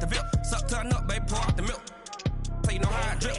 the VIP. Suck, turn up, baby, pour out the milk. So you know how I drip.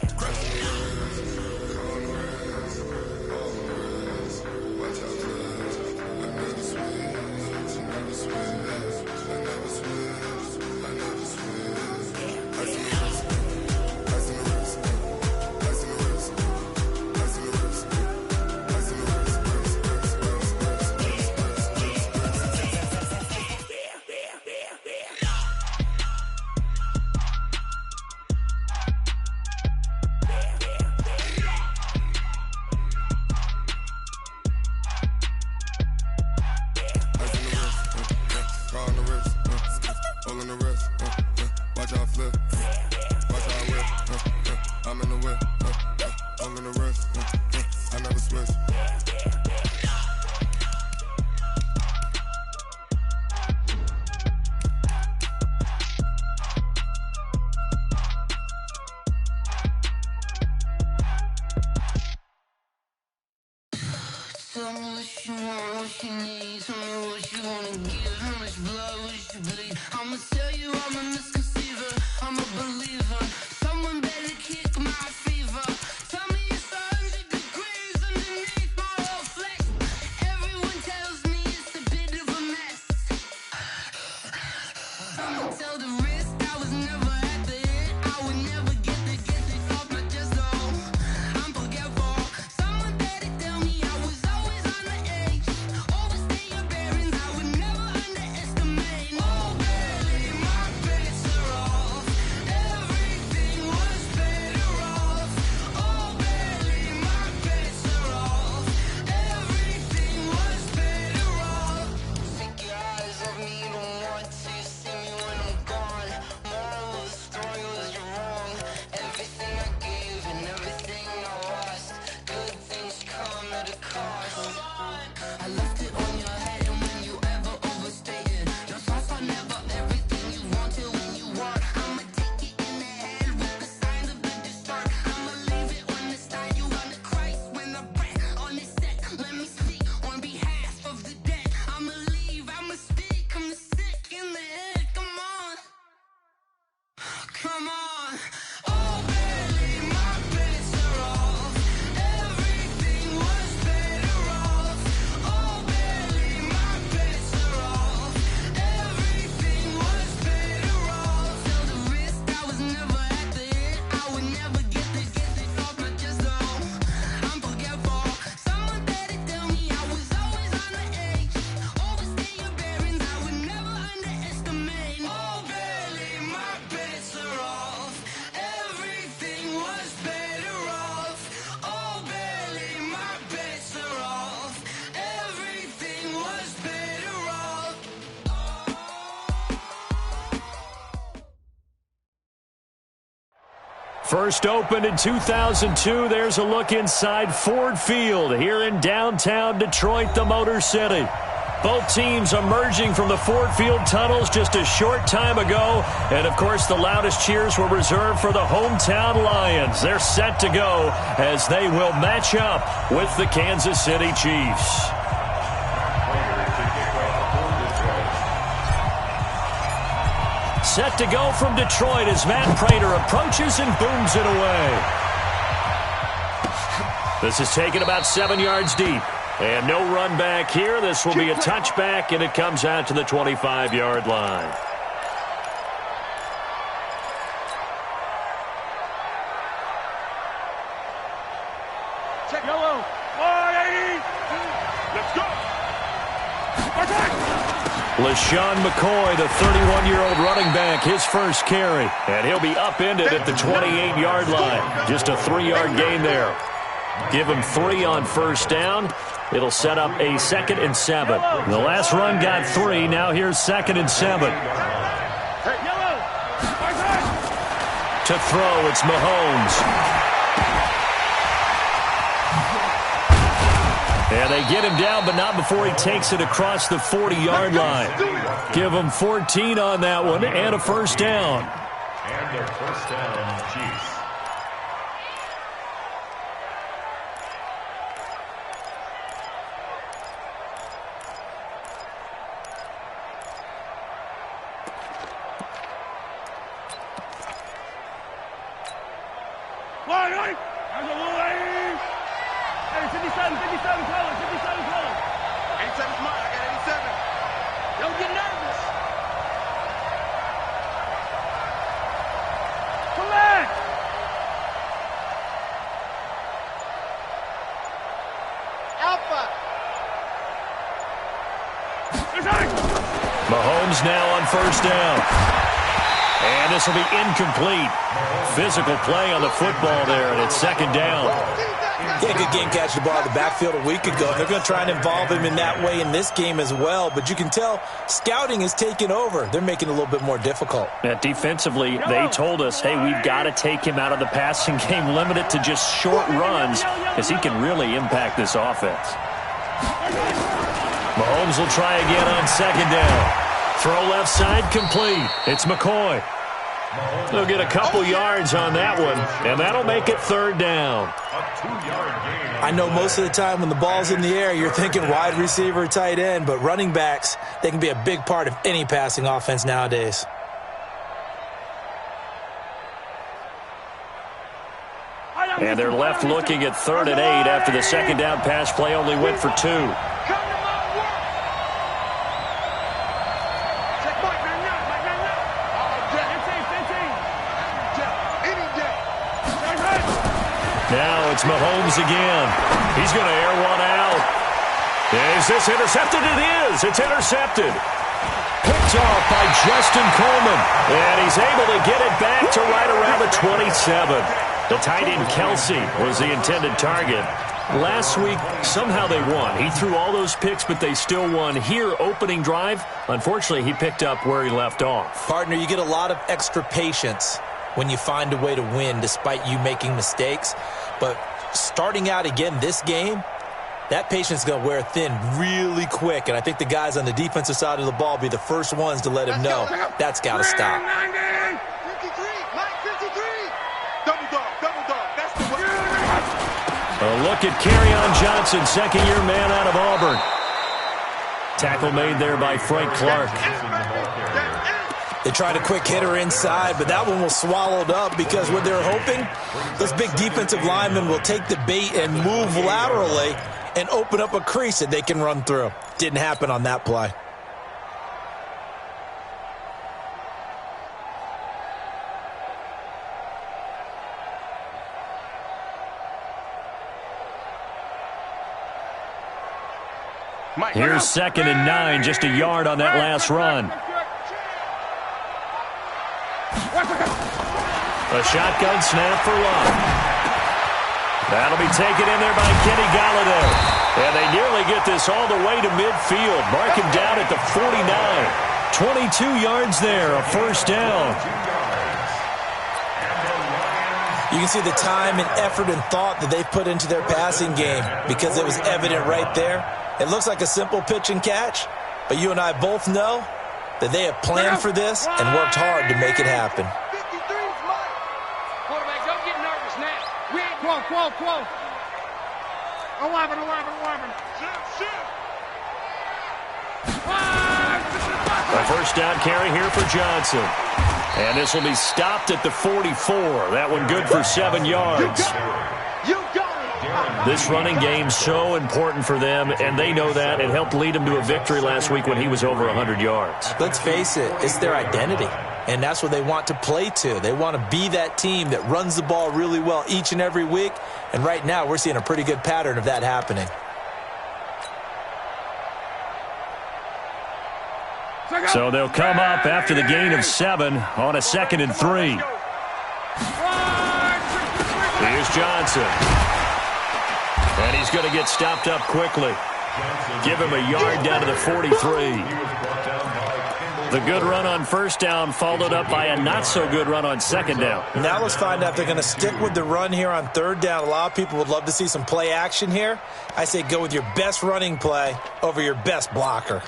Tell me what you want, what you need. Tell me what you wanna give. How much blood would you bleed? I'ma tell you I'm a misconceiver. I'm a believer. Someone better kick my fever. Tell me it's 100 degrees underneath my whole flesh. Everyone tells me it's a bit of a mess. I'ma tell the risk I was never at the hit. I would never get it off my chest though. I'm forgetful. Someone better tell me I was always on the edge. Overstay your bearings, I would never underestimate. Oh baby, my bets are off. Everything was better off. Oh baby, my bets are off. Everything was better off. Take your eyes off me, you don't want to see me when I'm gone. Moral of the story was you're wrong. Everything I gave and everything I lost. Good things come at a cost. I left it on your head, and when you ever overstated, your thoughts are never everything you wanted when you want. I'ma take it in the head with the signs of the distort. I'ma leave it on the side. You on the Christ when the breath on the set. Let me speak on behalf of the dead. I'ma leave, I'ma speak. I'm the sick in the head. Come on, come on. Oh baby, my bets are off. Everything was better off. Oh baby, my bets are off. Everything was better off. Tell the risk I was never at the hit. I would never get it off my chest though. I'm forgetful. Someone better tell me I was always on the edge. Overstay your bearings, I would never underestimate. Oh baby, my bets are off. Everything was better off. Oh baby, my bets are off. Everything was better off. First opened in 2002, there's a look inside Ford Field here in downtown Detroit, the Motor City. Both teams emerging from the Ford Field tunnels just a short time ago. And, of course, the loudest cheers were reserved for the hometown Lions. They're set to go as they will match up with the Kansas City Chiefs. Set to go from Detroit as Matt Prater approaches and booms it away. This is taken about 7 yards deep. And no run back here. This will be a touchback, and it comes out to the 25-yard line. Check yellow. 180. Let's go. LaShawn McCoy, the 31-year-old running back, his first carry. And he'll be upended at the 28-yard line. Just a 3-yard gain there. Give him 3 on first down. It'll set up a 2nd and 7. The last run got 3. Now here's 2nd and 7. To throw, it's Mahomes. And they get him down, but not before he takes it across the 40-yard line. Give him 14 on that one and a first down. And a first down, Chiefs. There's a little 80. Hey, 57 colors, 57 colors. 87's mine, I got 87. Don't get nervous. Collect. Alpha. Mahomes now on first down. And this will be incomplete. Physical play on the football there, and it's second down. Yeah, good game catching the ball in the backfield a week ago. They're going to try and involve him in that way in this game as well. But you can tell scouting is taking over. They're making it a little bit more difficult. Yeah, defensively, they told us, hey, we've got to take him out of the passing game, limit it to just short runs, because he can really impact this offense. Mahomes will try again on second down. Throw left side complete. It's McCoy. They'll get a couple yards on that one, and that'll make it third down. I know most of the time when the ball's in the air, you're thinking wide receiver, tight end, but running backs, they can be a big part of any passing offense nowadays. And they're left looking at 3rd and 8 after the second down pass play only went for 2. Now it's Mahomes again. He's going to air one out. Is this intercepted? It is. It's intercepted. Picked off by Justin Coleman. And he's able to get it back to right around the 27. The tight end Kelsey was the intended target. Last week, somehow they won. He threw all those picks, but they still won. Here, opening drive, unfortunately, he picked up where he left off. Partner, you get a lot of extra patience when you find a way to win despite you making mistakes. But starting out again this game, that patience is going to wear thin really quick. And I think the guys on the defensive side of the ball will be the first ones to let him know that's got to stop. 53, Mike 53. Double dog. That's the way. A look at Kerryon Johnson, second-year man out of Auburn. Tackle made there by Frank Clark. They tried a quick hitter inside, but that one was swallowed up because what they're hoping, those big defensive linemen will take the bait and move laterally and open up a crease that they can run through. Didn't happen on that play. Here's 2nd and 9, just a yard on that last run. A shotgun snap for Love. That'll be taken in there by Kenny Golladay. And they nearly get this all the way to midfield. Mark him down at the 49. 22 yards there, a first down. You can see the time and effort and thought that they've put into their passing game because it was evident right there. It looks like a simple pitch and catch, but you and I both know that they have planned for this and worked hard to make it happen. 53's mine. Quarterback, don't get nervous now. We ain't quote. 11. Shift. A first down carry here for Johnson. And this will be stopped at the 44. That one good for 7 yards. You got it. This running game's so important for them, and they know that. It helped lead them to a victory last week when he was over 100 yards. Let's face it, it's their identity, and that's what they want to play to. They want to be that team that runs the ball really well each and every week, and right now we're seeing a pretty good pattern of that happening. So they'll come up after the gain of 7 on a 2nd and 3. Here's Johnson. And he's going to get stopped up quickly. Give him a yard down to the 43. The good run on first down followed up by a not-so-good run on second down. Now let's find out if they're going to stick with the run here on third down. A lot of people would love to see some play action here. I say go with your best running play over your best blocker.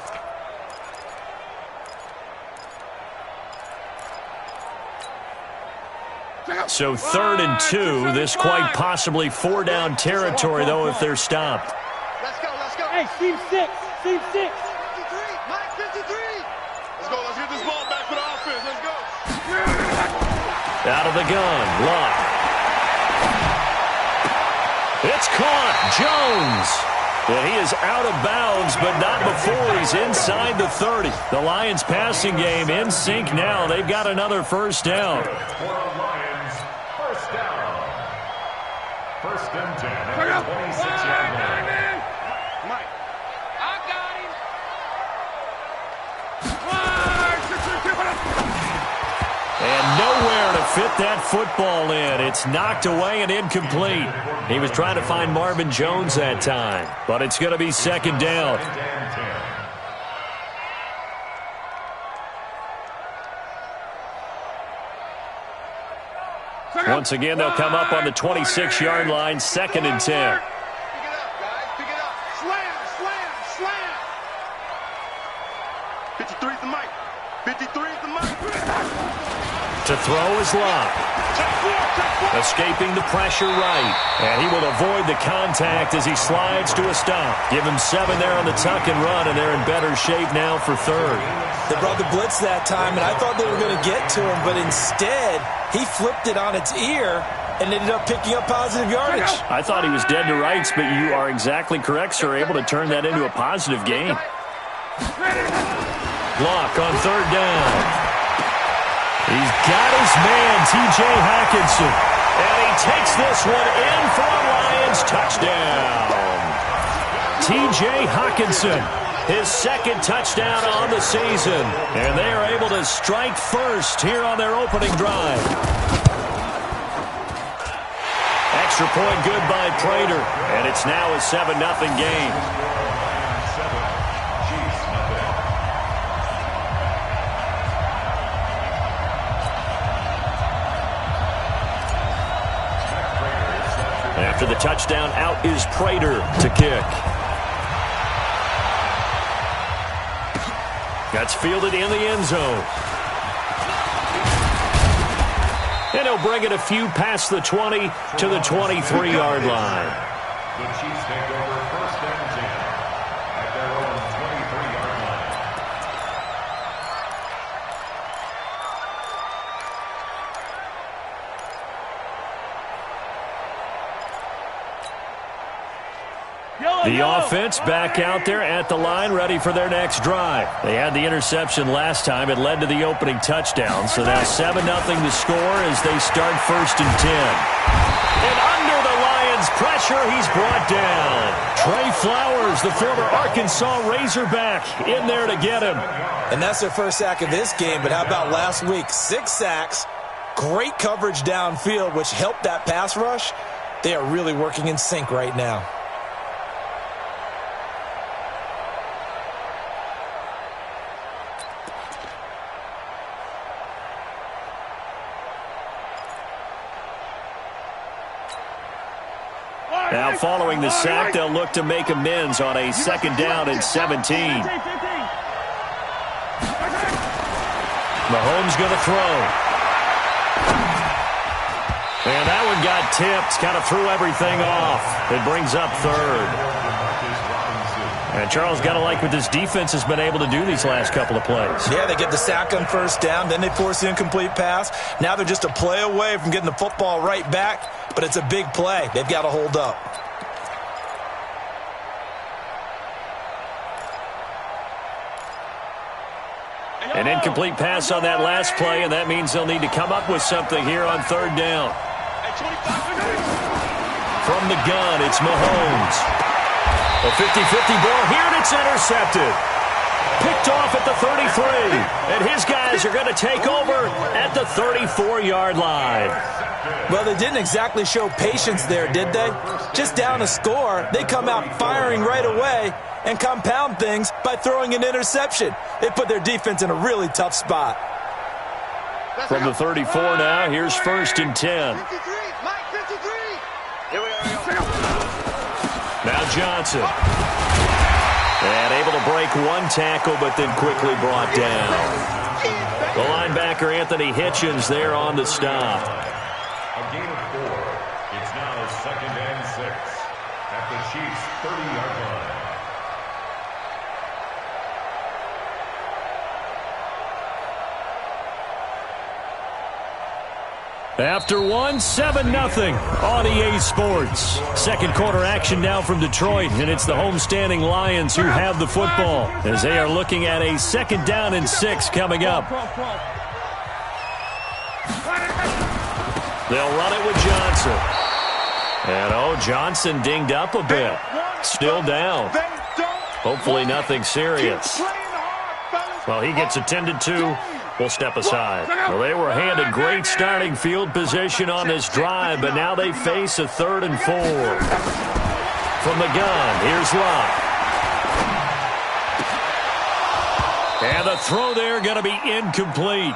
So 3rd and 2. This quite possibly 4-down territory, though, if they're stopped. Let's go. Hey, Steve 6. 53, Mike 53. Let's get this ball back for the offense. Let's go. Out of the gun, Love. It's caught. Jones. And he is out of bounds, but not before he's inside the 30. The Lions passing game in sync now. They've got another first down. Lions, first down. First and 10 at the 26-yard line. Mike. I got him. And nowhere to fit that football in. It's knocked away and incomplete. He was trying to find Marvin Jones that time, but it's going to be second down. Once again, they'll come up on the 26-yard line, second and 10. Pick it up, guys. Pick it up. Slam, slam, slam. 53's the mic. 53's the mic. To throw is Locke. Escaping the pressure right. And he will avoid the contact as he slides to a stop. Give him 7 there on the tuck and run, and they're in better shape now for third. They brought the blitz that time, and I thought they were going to get to him, but instead, he flipped it on its ear and ended up picking up positive yardage. I thought he was dead to rights, but you are exactly correct, sir. Able to turn that into a positive gain. Block on third down. He's got his man, T.J. Hockenson. And he takes this one in for a Lions touchdown. T.J. Hockenson, his second touchdown on the season. And they are able to strike first here on their opening drive. Extra point good by Prater. And it's now a 7-0 game. After the touchdown, out is Prater to kick. That's fielded in the end zone. And he'll bring it a few past the 20 to the 23-yard line. The Chiefs take over first and 10 at their own 23-yard line. The offense back out there at the line, ready for their next drive. They had the interception last time. It led to the opening touchdown. So now 7-0 the score as they start first and 10. And under the Lions' pressure, he's brought down. Trey Flowers, the former Arkansas Razorback, in there to get him. And that's their first sack of this game, but how about last week? 6 sacks, great coverage downfield, which helped that pass rush. They are really working in sync right now. Now following the sack, they'll look to make amends on a second down and 17. Mahomes going to throw. And that one got tipped, kind of threw everything off. It brings up third. And Charles, got to like what this defense has been able to do these last couple of plays. Yeah, they get the sack on first down, then they force the incomplete pass. Now they're just a play away from getting the football right back, but it's a big play. They've got to hold up. An incomplete pass on that last play, and that means they'll need to come up with something here on third down. From the gun, it's Mahomes. A 50-50 ball here, and it's intercepted. Picked off at the 33, and his guys are going to take over at the 34-yard line. Well, they didn't exactly show patience there, did they? Just down a score, they come out firing right away and compound things by throwing an interception. They put their defense in a really tough spot. From the 34 now, here's first and 10. 53, Mike, 53. Here we are. Now Johnson. And able to break one tackle, but then quickly brought down. The linebacker, Anthony Hitchens, there on the stop. A gain of 4. It's now second and 6 at the Chiefs' 30-yard line. After 7-0 on EA Sports. Second quarter action now from Detroit, and it's the homestanding Lions who have the football as they are looking at a 2nd down and 6 coming up. They'll run it with Johnson. And, Johnson dinged up a bit. Still down. Hopefully nothing serious. Well, he gets attended to. We'll step aside. Well, they were handed great starting field position on this drive, but now they face a 3rd and 4. From the gun, here's Locke. And the throw there going to be incomplete.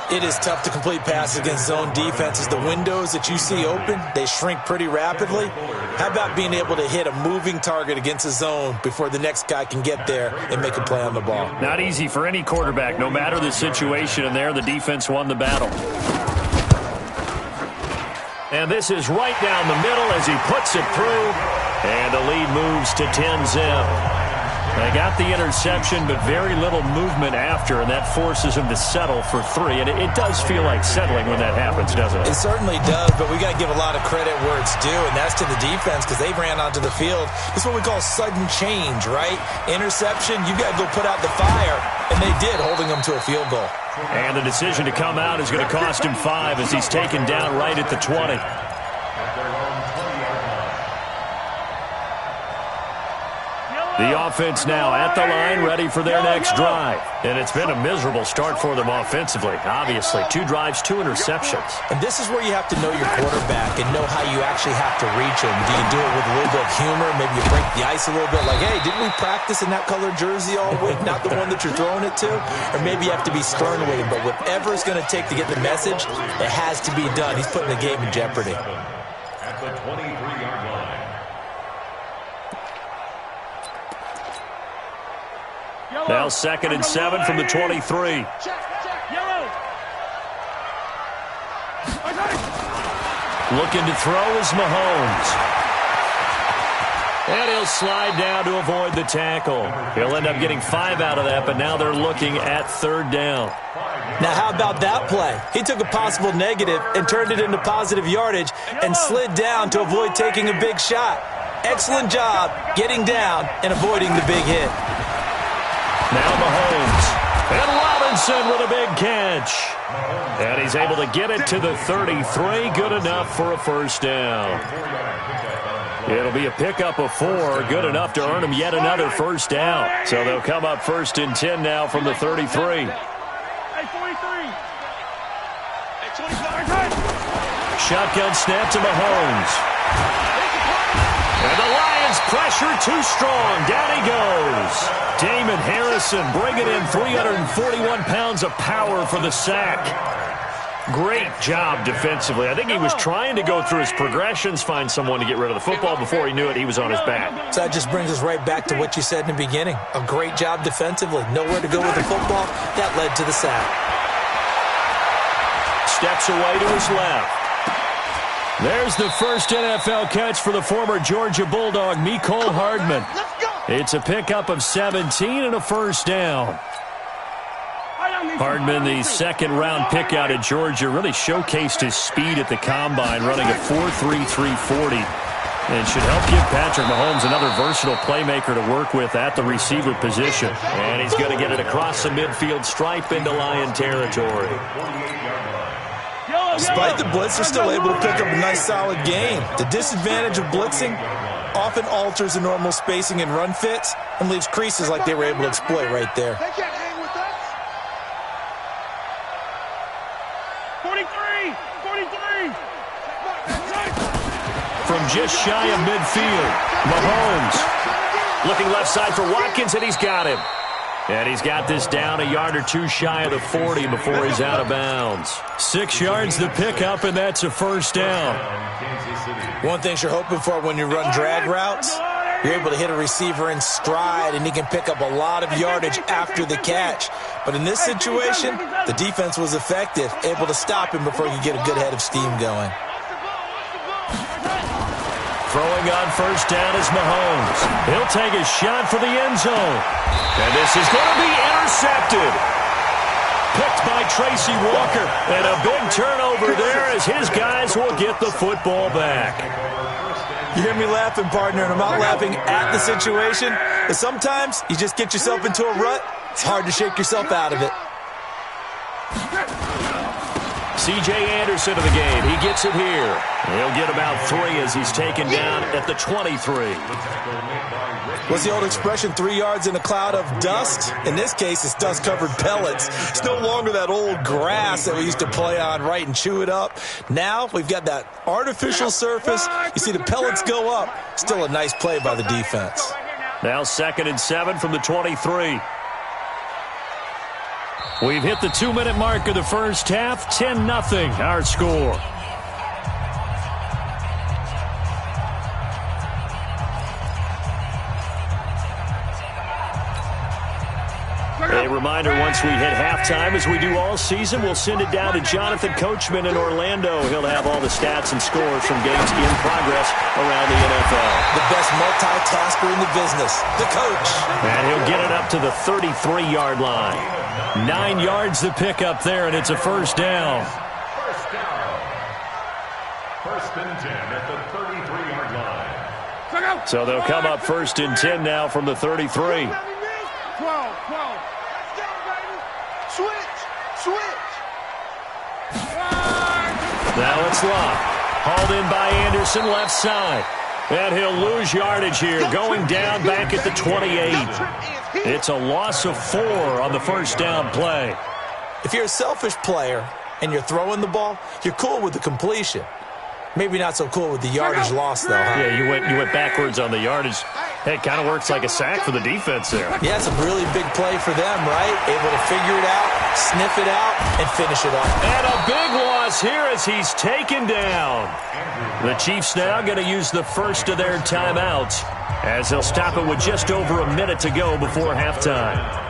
It is tough to complete passes against zone defenses. The windows that you see open, they shrink pretty rapidly. How about being able to hit a moving target against a zone before the next guy can get there and make a play on the ball? Not easy for any quarterback, no matter the situation, and there the defense won the battle. And this is right down the middle as he puts it through, and the lead moves to 10-0. They got the interception, but very little movement after, and that forces him to settle for 3. And it does feel like settling when that happens, doesn't it? It certainly does, but we got to give a lot of credit where it's due, and that's to the defense because they ran onto the field. It's what we call sudden change, right? Interception, you got to go put out the fire, and they did, holding them to a field goal. And the decision to come out is going to cost him 5 as he's taken down right at the 20. The offense now at the line, ready for their next drive. And it's been a miserable start for them offensively. Obviously, 2 drives, 2 interceptions. And this is where you have to know your quarterback and know how you actually have to reach him. Do you do it with a little bit of humor? Maybe you break the ice a little bit like, hey, didn't we practice in that colored jersey all week? Not the one that you're throwing it to? Or maybe you have to be stern with him. But whatever it's going to take to get the message, it has to be done. He's putting the game in jeopardy. At the 23-yard line. Now 2nd and 7 from the 23. Looking to throw is Mahomes. And he'll slide down to avoid the tackle. He'll end up getting 5 out of that, but now they're looking at 3rd down. Now, how about that play? He took a possible negative and turned it into positive yardage and slid down to avoid taking a big shot. Excellent job getting down and avoiding the big hit. Now Mahomes. And Robinson with a big catch. And he's able to get it to the 33. Good enough for a 1st down. It'll be a pickup of 4. Good enough to earn him yet another 1st down. So they'll come up 1st and 10 now from the 33. Shotgun snap to Mahomes. And the Lions pressure too strong. Down he goes. Damon Harrison bringing in 341 pounds of power for the sack. Great job defensively. I think he was trying to go through his progressions, find someone to get rid of the football. Before he knew it, he was on his back. So that just brings us right back to what you said in the beginning. A great job defensively. Nowhere to go with the football. That led to the sack. Steps away to his left. There's the first NFL catch for the former Georgia Bulldog, Mecole Hardman. It's a pickup of 17 and a 1st down. Hardman, the 2nd-round pick out of Georgia, really showcased his speed at the combine, running a 4.33 40. And should help give Patrick Mahomes another versatile playmaker to work with at the receiver position. And he's going to get it across the midfield stripe into Lion territory. Despite the blitz, they're still able to pick up a nice, solid gain. The disadvantage of blitzing often alters the normal spacing and run fits and leaves creases like they were able to exploit right there. They can't hang with us. 43. From just shy of midfield, Mahomes looking left side for Watkins, and he's got him. And he's got this down a yard or 2 shy of the 40 before he's out of bounds. 6 yards the pickup, and that's a 1st down. One thing you're hoping for when you run drag routes, you're able to hit a receiver in stride, and he can pick up a lot of yardage after the catch. But in this situation, the defense was effective, able to stop him before he could get a good head of steam going. Throwing on 1st down is Mahomes. He'll take a shot for the end zone. And this is going to be intercepted. Picked by Tracy Walker. And a big turnover over there as his guys will get the football back. You hear me laughing, partner, and I'm not laughing at the situation. But sometimes you just get yourself into a rut. It's hard to shake yourself out of it. C.J. Anderson of the game. He gets it here. He'll get about 3 as he's taken down at the 23. What's the old expression, 3 yards in a cloud of dust? In this case, it's dust-covered pellets. It's no longer that old grass that we used to play on, right, and chew it up. Now we've got that artificial surface. You see the pellets go up. Still a nice play by the defense. Now 2nd and 7 from the 23. We've hit the 2-minute mark of the first half. 10-0 our score. A reminder, once we hit halftime, as we do all season, we'll send it down to Jonathan Coachman in Orlando. He'll have all the stats and scores from games in progress around the NFL. The best multitasker in the business, the coach. And he'll get it up to the 33-yard line. 9 yards to pick up there, and it's a first down. First down. 1st and 10 at the 33-yard line. So they'll come up 1st and 10 now from the 33. 12. Switch. Now it's locked. Hauled in by Anderson, left side. And he'll lose yardage here, going down back at the 28. It's a loss of 4 on the first down play. If you're a selfish player and you're throwing the ball, you're cool with the completion. Maybe not so cool with the yardage loss, though, huh? Yeah, you went backwards on the yardage. Hey, it kind of works like a sack for the defense there. Yeah, it's a really big play for them, right? Able to figure it out, sniff it out, and finish it off. And a big loss here as he's taken down. The Chiefs now going to use the first of their timeouts as they'll stop it with just over a minute to go before halftime.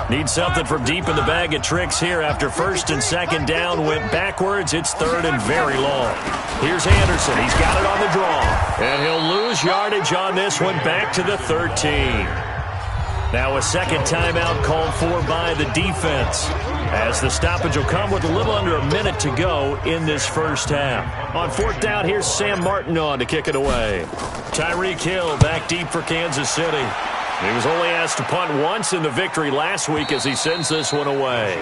Need something from deep in the bag of tricks here after 1st and 2nd down went backwards. It's 3rd and very long. Here's Anderson. He's got it on the draw. And he'll lose yardage on this one back to the 13. Now a second timeout called for by the defense as the stoppage will come with a little under a minute to go in this first half. On 4th down, here's Sam Martin on to kick it away. Tyreek Hill back deep for Kansas City. He was only asked to punt once in the victory last week as he sends this one away.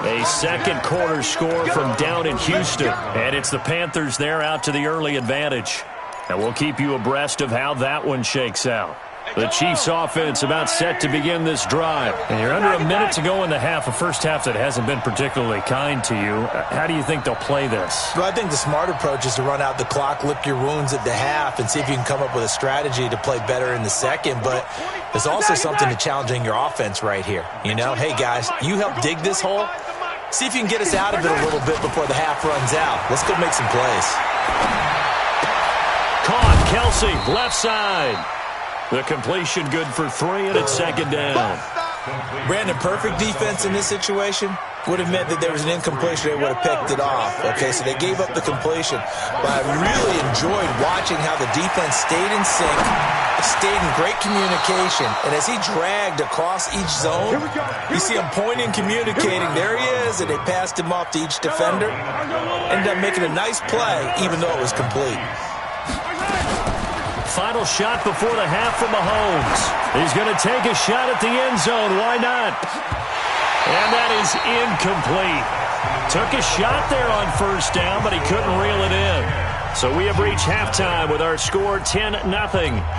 A second quarter score from down in Houston. And it's the Panthers there out to the early advantage. And we'll keep you abreast of how that one shakes out. The Chiefs offense about set to begin this drive. And you're under a minute to go in the half, a first half that hasn't been particularly kind to you. How do you think they'll play this? Well, I think the smart approach is to run out the clock, lick your wounds at the half, and see if you can come up with a strategy to play better in the second. But there's also something to challenging your offense right here. You know, hey, guys, you help dig this hole. See if you can get us out of it a little bit before the half runs out. Let's go make some plays. Caught, Kelsey, left side. The completion good for 3, and it's 2nd down. Brandon, perfect defense in this situation would have meant that there was an incompletion. They would have picked it off. Okay, so they gave up the completion. But I really enjoyed watching how the defense stayed in sync, stayed in great communication. And as he dragged across each zone, you see him pointing, communicating. There he is, and they passed him off to each defender. Ended up making a nice play, even though it was complete. Final shot before the half from Mahomes. He's going to take a shot at the end zone. Why not? And that is incomplete. Took a shot there on 1st down, but he couldn't reel it in. So we have reached halftime with our score 10-0.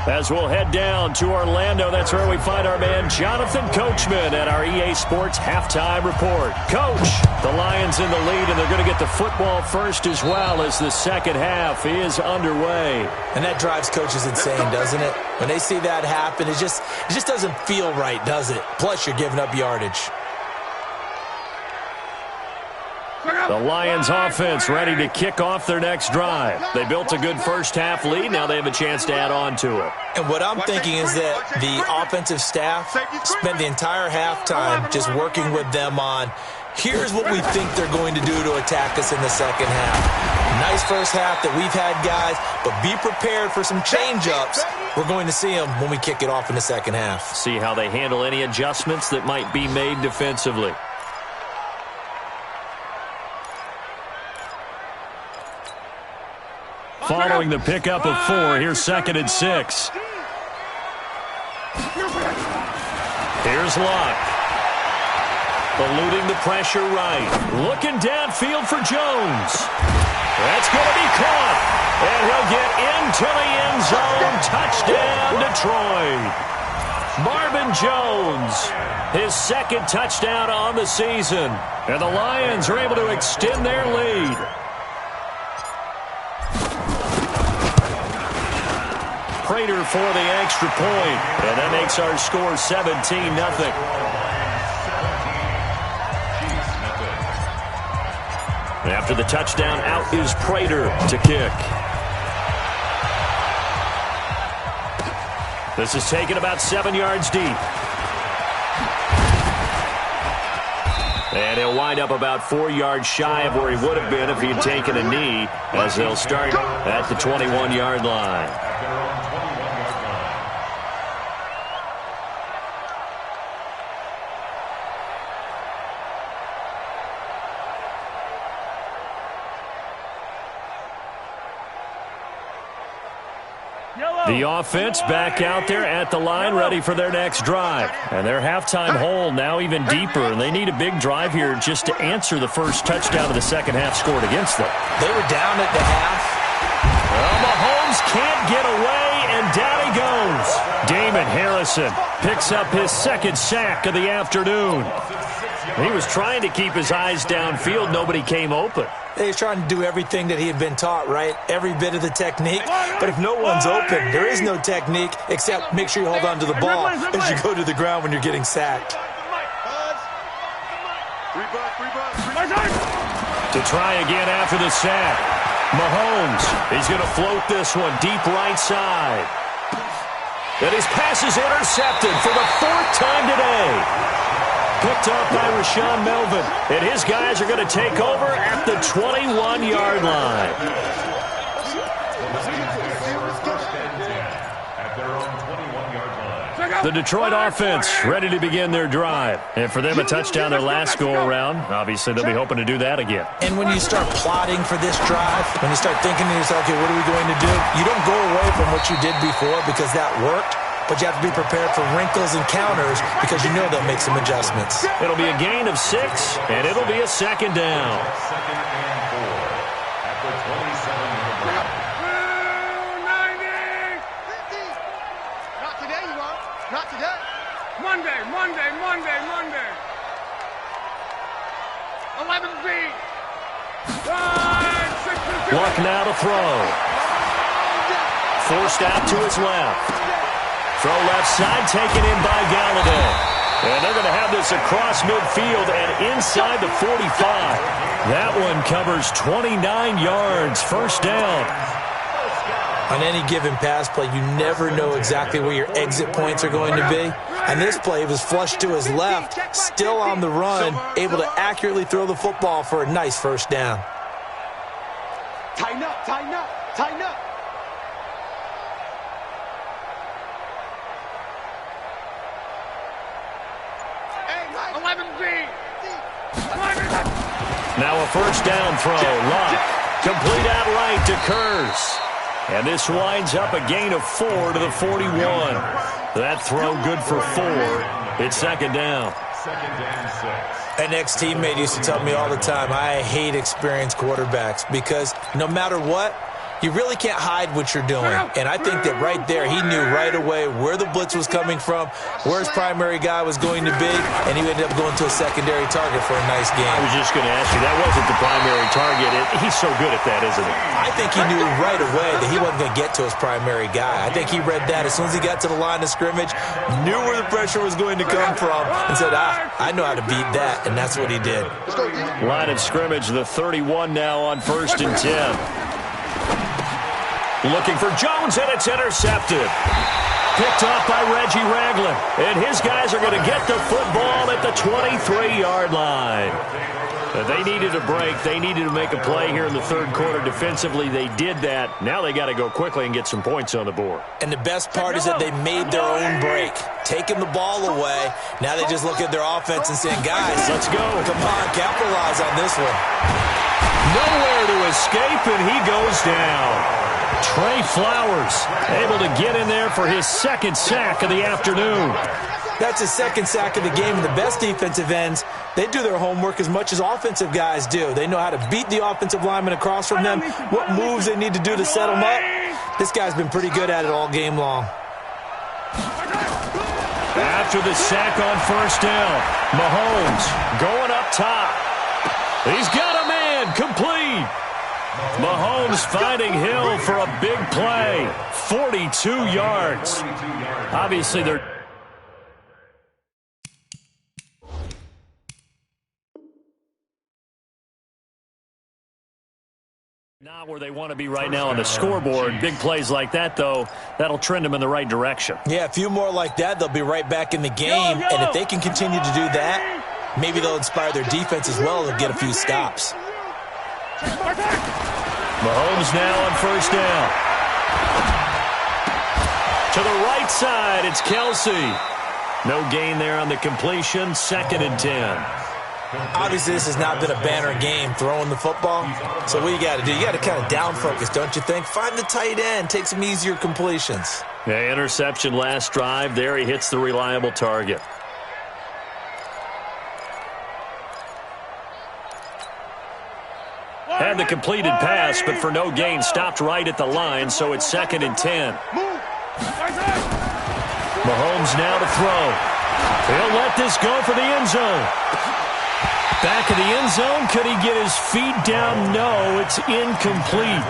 As we'll head down to Orlando, that's where we find our man Jonathan Coachman at our EA Sports Halftime Report. Coach, the Lions in the lead, and they're going to get the football first as well as the second half is underway. And that drives coaches insane, doesn't it? When they see that happen, it just doesn't feel right, does it? Plus, you're giving up yardage. The Lions offense ready to kick off their next drive. They built a good first half lead. Now they have a chance to add on to it. And what I'm thinking is that the offensive staff spent the entire halftime just working with them on, here's what we think they're going to do to attack us in the second half. Nice first half that we've had, guys, but be prepared for some change-ups. We're going to see them when we kick it off in the second half. See how they handle any adjustments that might be made defensively. following the pickup of 4. Here's 2nd and 6. Here's Luck. Eluding the pressure right. Looking downfield for Jones. That's going to be caught. And he'll get into the end zone. Touchdown, Detroit. Marvin Jones, his 2nd touchdown on the season. And the Lions are able to extend their lead. Prater for the extra point. And that makes our score 17-0. After the touchdown, out is Prater to kick. This is taken about 7 yards deep. And he'll wind up about 4 yards shy of where he would have been if he had taken a knee, as they'll start at the 21-yard line. The offense back out there at the line, ready for their next drive. And their halftime hole now even deeper, and they need a big drive here just to answer the first touchdown of the second half scored against them. They were down at the half. Well, Mahomes can't get away, and down he goes. Damon Harrison picks up his 2nd sack of the afternoon. He was trying to keep his eyes downfield. Nobody came open. He was trying to do everything that he had been taught, right? Every bit of the technique. But if no one's open, there is no technique except make sure you hold on to the ball as you go to the ground when you're getting sacked. To try again after the sack. Mahomes, he's going to float this one deep right side. And his pass is intercepted for the 4th time today. Picked up by Rashawn Melvin. And his guys are going to take over at the 21-yard line. The Detroit offense ready to begin their drive. And for them, a touchdown their last go-around. Obviously, they'll be hoping to do that again. And when you start plotting for this drive, when you start thinking to yourself, okay, what are we going to do? You don't go away from what you did before because that worked. But you have to be prepared for wrinkles and counters because you know they'll make some adjustments. It'll be a gain of 6, and it'll be a 2nd down. Second and 4 at the 27-yard line. 290. Not today, you won't. Not today. Monday. 11 feet. Luck now to throw. Forced out to his left. Throw left side, taken in by Galladay. And they're going to have this across midfield and inside the 45. That one covers 29 yards. 1st down. On any given pass play, you never know exactly where your exit points are going to be. And this play was flushed to his left, still on the run, able to accurately throw the football for a nice 1st down. Tighten up, tighten up, tighten up. Now a 1st down throw. Luck. Complete out right to Kurz. And this winds up a gain of 4 to the 41. That throw good for 4. It's 2nd down. 2nd and 6. An ex-teammate used to tell me all the time, I hate experienced quarterbacks because no matter what, you really can't hide what you're doing. And I think that right there, he knew right away where the blitz was coming from, where his primary guy was going to be, and he ended up going to a secondary target for a nice game. I was just going to ask you, that wasn't the primary target. He's so good at that, isn't he? I think he knew right away that he wasn't going to get to his primary guy. I think he read that as soon as he got to the line of scrimmage, knew where the pressure was going to come from, and said, I know how to beat that, and that's what he did. Line of scrimmage, the 31 now on 1st and 10. Looking for Jones, and it's intercepted. Picked off by Reggie Ragland. And his guys are going to get the football at the 23-yard line. They needed a break. They needed to make a play here in the 3rd quarter. Defensively, they did that. Now they got to go quickly and get some points on the board. And the best part is that they made their own break. Taking the ball away. Now they just look at their offense and saying, guys, let's go. Come on, capitalize on this one. Nowhere to escape, and he goes down. Trey Flowers able to get in there for his second sack of the afternoon. That's his second sack of the game. And the best defensive ends, they do their homework as much as offensive guys do. They know how to beat the offensive lineman across from them, what moves they need to do to set them up. This guy's been pretty good at it all game long. After the sack on first down, Mahomes going up top. He's got a man, complete. Mahomes finding Hill for a big play. 42 yards. Obviously, they're not where they want to be right now on the scoreboard. Big plays like that, though, that'll trend them in the right direction. Yeah, a few more like that, they'll be right back in the game. And if they can continue to do that, maybe they'll inspire their defense as well and get a few stops. Mahomes now on first down. To the right side, it's Kelsey. No gain there on the completion, 2nd and 10. Obviously, this has not been a banner game throwing the football. So what you got to do, you got to kind of down focus, don't you think? Find the tight end, take some easier completions. Yeah, interception last drive. There he hits the reliable target. Had the completed pass, but for no gain, stopped right at the line, so it's 2nd and 10. Mahomes now to throw. He'll let this go for the end zone. Back of the end zone. Could he get his feet down? No, it's incomplete.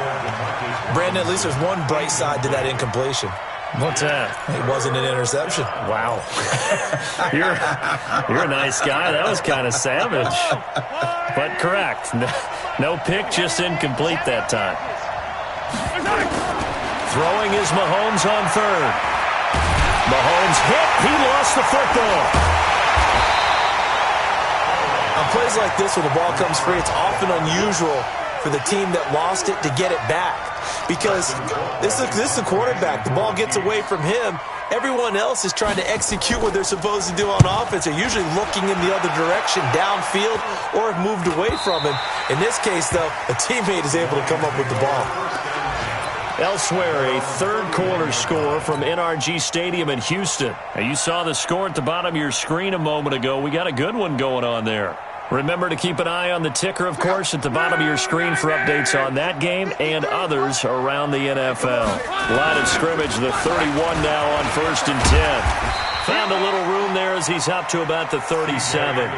Brandon, at least there's one bright side to that incompletion. What's that? It wasn't an interception. Wow. You're a nice guy. That was kind of savage. But correct. No pick, just incomplete that time. Throwing is Mahomes on third. Mahomes hit. He lost the football. On plays like this where the ball comes free, it's often unusual for the team that lost it to get it back. Because this is the quarterback. The ball gets away from him. Everyone else is trying to execute what they're supposed to do on offense. They're usually looking in the other direction, downfield, or have moved away from him. In this case, though, a teammate is able to come up with the ball. Elsewhere, a third-quarter score from NRG Stadium in Houston. Now, you saw the score at the bottom of your screen a moment ago. We got a good one going on there. Remember to keep an eye on the ticker, of course, at the bottom of your screen for updates on that game and others around the NFL. Line of scrimmage, the 31 now on 1st and 10. Found a little room there as he's up to about the 37.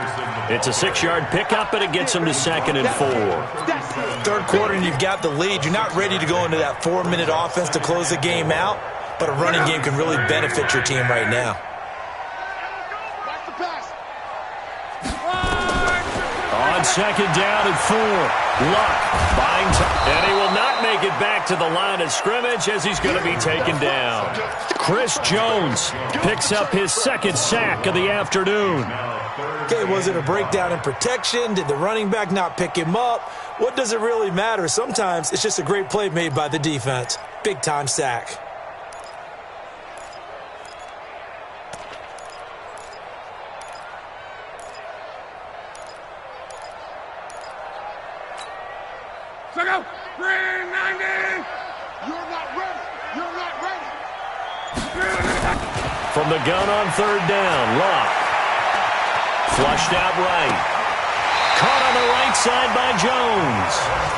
It's a 6-yard pickup, and it gets him to 2nd and 4. Third quarter, and you've got the lead. You're not ready to go into that 4-minute offense to close the game out, but a running game can really benefit your team right now. On 2nd down and 4. Luck buying time, and he will not make it back to the line of scrimmage as he's going to be taken down. Chris Jones picks up his 2nd sack of the afternoon. Okay, was it a breakdown in protection? Did the running back not pick him up? What does it really matter? Sometimes it's just a great play made by the defense. Big-time sack. Check out. 390. You're not ready. You're not ready. From the gun on 3rd down, Luck. Flushed out right. Caught on the right side by Jones.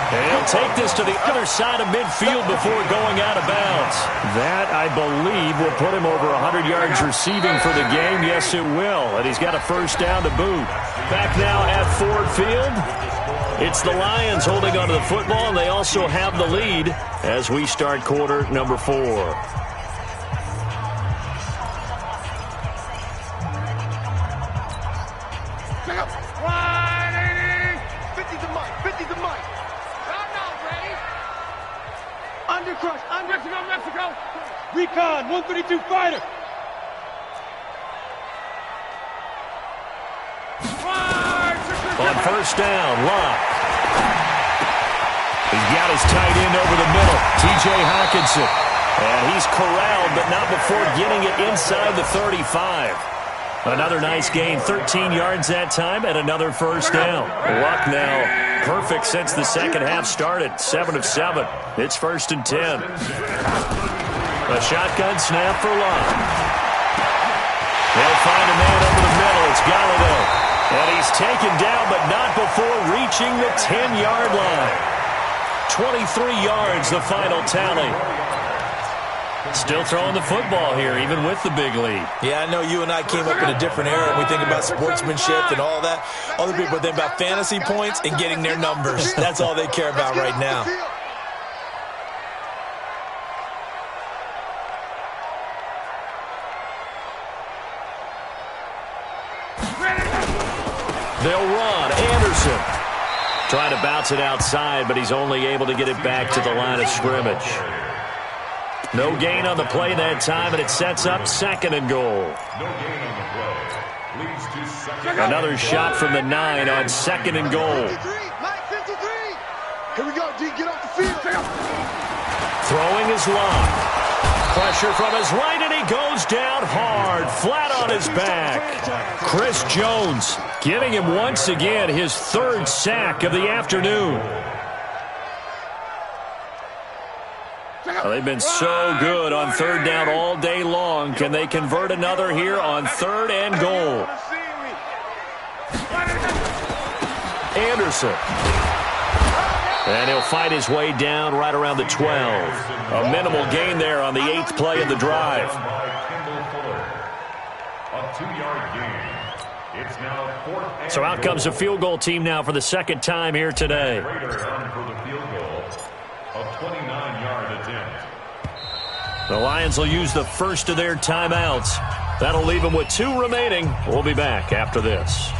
And he'll take this to the other side of midfield before going out of bounds. That, I believe, will put him over 100 yards receiving for the game. Yes, it will. And he's got a 1st down to boot. Back now at Ford Field. It's the Lions holding onto the football, and they also have the lead as we start quarter number 4. Check out. 180. 50 to Mike. 50 to Mike. I'm not ready. Under crush. Under Mexico. Recon. 132 fighter. On 1st down, Luck. He's got his tight end over the middle, T.J. Hawkinson. And he's corralled, but not before getting it inside the 35. Another nice gain, 13 yards that time, and another 1st down. Luck now perfect since the second half started. 7 of 7. It's 1st and 10. A shotgun snap for Love. They'll find a man over the middle. It's Galladay. And he's taken down, but not before reaching the 10-yard line. 23 yards, the final tally. Still throwing the football here, even with the big lead. Yeah, I know you and I came up in a different era, and we think about sportsmanship and all that. Other people think about fantasy points and getting their numbers. That's all they care about right now. They'll run. Anderson trying to bounce it outside, but he's only able to get it back to the line of scrimmage. No gain on the play that time, and it sets up 2nd and goal. Another shot from the 9 on 2nd and goal. Here we go, D. Get off the field. Throwing is Love. Pressure from his right, and he goes down hard, flat on his back. Chris Jones giving him once again his 3rd sack of the afternoon. Well, they've been so good on 3rd down all day long. Can they convert another here on 3rd and goal? Anderson. And he'll fight his way down right around the 12. A minimal gain there on the 8th play of the drive. So out comes a field goal team now for the 2nd time here today. The Lions will use the first of their timeouts. That'll leave them with 2 remaining. We'll be back after this.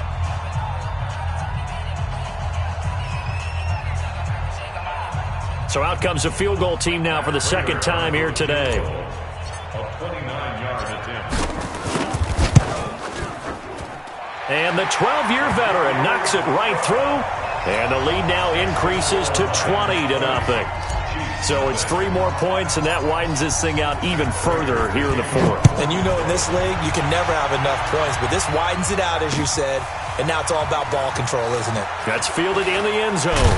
So out comes a field goal team now for the 2nd time here today. And the 12-year veteran knocks it right through. And the lead now increases to 20-0. So it's 3 more points, and that widens this thing out even further here in the 4th. And you know in this league, you can never have enough points, but this widens it out, as you said. And now it's all about ball control, isn't it? That's fielded in the end zone.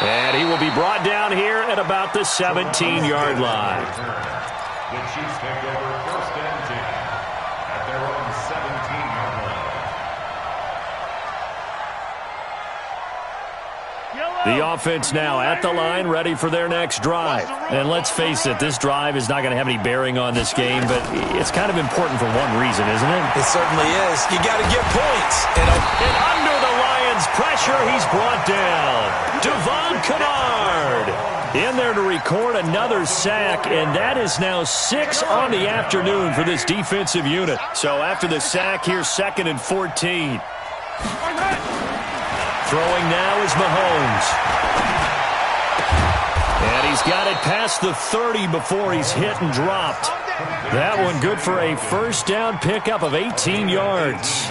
And he will be brought down here at about the 17-yard line. The Chiefs take over 1st and 10 at their own 17-yard line. The offense now at the line, ready for their next drive. And let's face it, this drive is not going to have any bearing on this game, but it's kind of important for one reason, isn't it? It certainly is. You got to get points. And under the Lions' pressure, he's brought down. Devon Kennard in there to record another sack, and that is now 6 on the afternoon for this defensive unit. So after the sack, here's 2nd and 14. Throwing now is Mahomes. And he's got it past the 30 before he's hit and dropped. That one good for a 1st down pickup of 18 yards.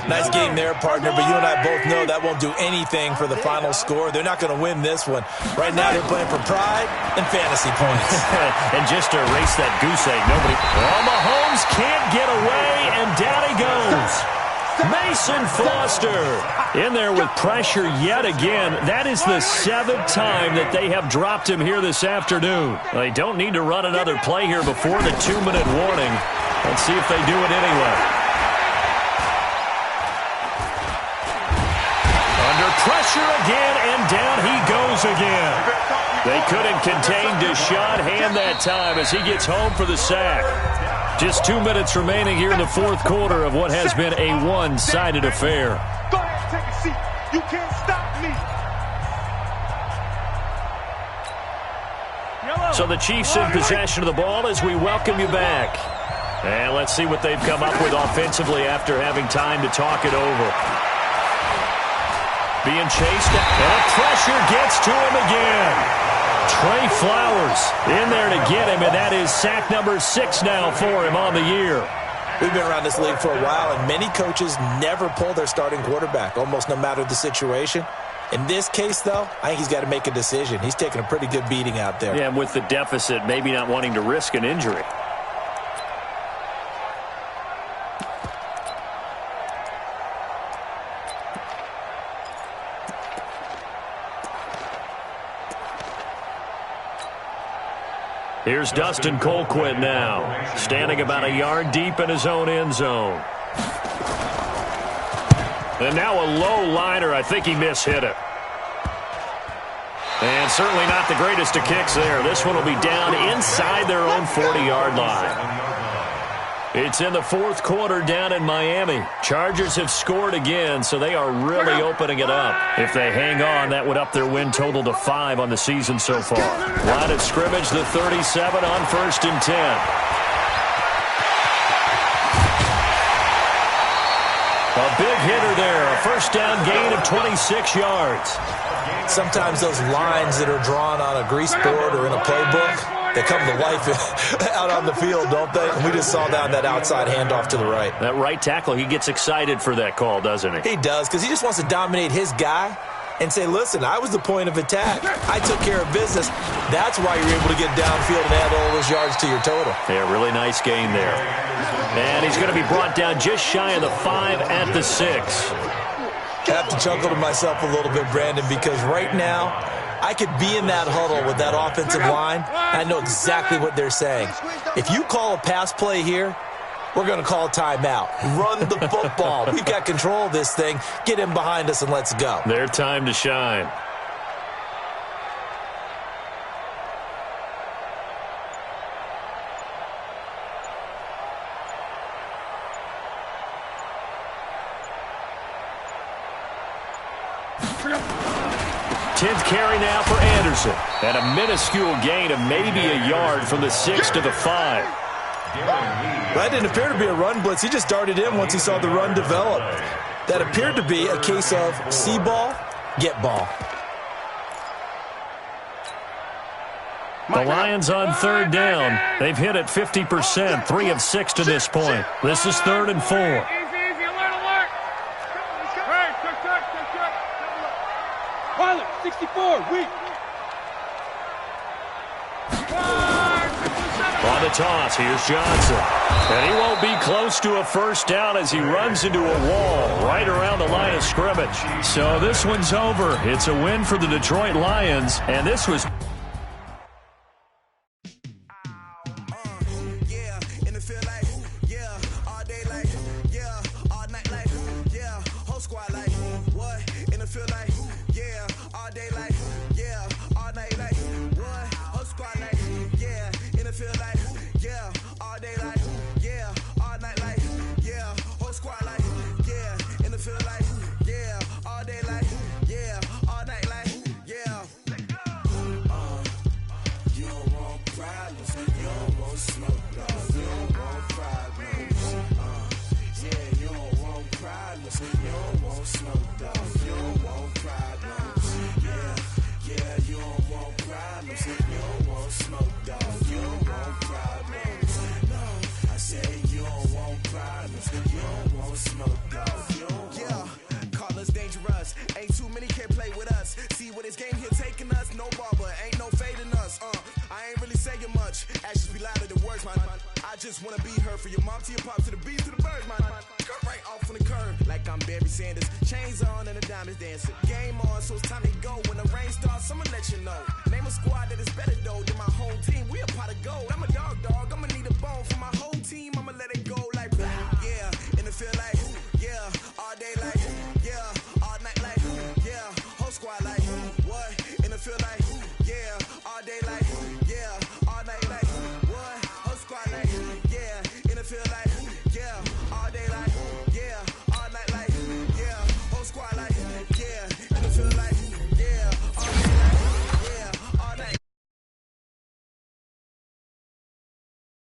Nice game there, partner, but you and I both know that won't do anything for the final score. They're not going to win this one. Right now they're playing for pride and fantasy points. And just to erase that goose egg, nobody... Well, Mahomes can't get away, and down he goes. Mason Foster in there with pressure yet again. That is the 7th time that they have dropped him here this afternoon. They don't need to run another play here before the 2-minute warning. Let's see if they do it anyway. Under pressure again, and down he goes again. They couldn't contain Deshaun Hand that time as he gets home for the sack. Just 2 minutes remaining here in the 4th quarter of what has been a one-sided affair. Go ahead, take a seat. You can't stop me. So the Chiefs in possession of the ball as we welcome you back. And let's see what they've come up with offensively after having time to talk it over. Being chased, and pressure gets to him again. Trey Flowers in there to get him, and that is sack number 6 now for him on the year. We've been around this league for a while, and many coaches never pull their starting quarterback, almost no matter the situation. In this case, though, I think he's got to make a decision. He's taking a pretty good beating out there. Yeah, and with the deficit, maybe not wanting to risk an injury. Here's Dustin Colquitt now, standing about a yard deep in his own end zone. And now a low liner. I think he mishit it. And certainly not the greatest of kicks there. This one will be down inside their own 40-yard line. It's in the fourth quarter down in Miami. Chargers have scored again, so they are really opening it up. If they hang on, that would up their win total to 5 on the season so far. Line of scrimmage, the 37 on 1st and 10. A big hitter there, a first down gain of 26 yards. Sometimes those lines that are drawn on a grease board or in a playbook, they come to life out on the field, don't they? And we just saw that outside handoff to the right. That right tackle, he gets excited for that call, doesn't he? He does, because he just wants to dominate his guy and say, listen, I was the point of attack. I took care of business. That's why you're able to get downfield and add all those yards to your total. Yeah, really nice gain there. And he's going to be brought down just shy of the 5 at the 6. I have to chuckle to myself a little bit, Brandon, because right now I could be in that huddle with that offensive line, and I know exactly what they're saying. If you call a pass play here, we're going to call timeout. Run the football. We've got control of this thing. Get in behind us and let's go. Their time to shine. Tenth carry now for Anderson. And a minuscule gain of maybe a yard from the 6 to the 5. That didn't appear to be a run blitz. He just darted in once he saw the run develop. That appeared to be a case of see ball, get ball. The Lions on 3rd down. They've hit it 50%, 3 of 6 to this point. This is 3rd and 4. Easy, alert. Hey, check. Pilot, 64, weak. On the toss, here's Johnson. And he won't be close to a first down as he runs into a wall right around the line of scrimmage. So this one's over. It's a win for the Detroit Lions, and this was... All day like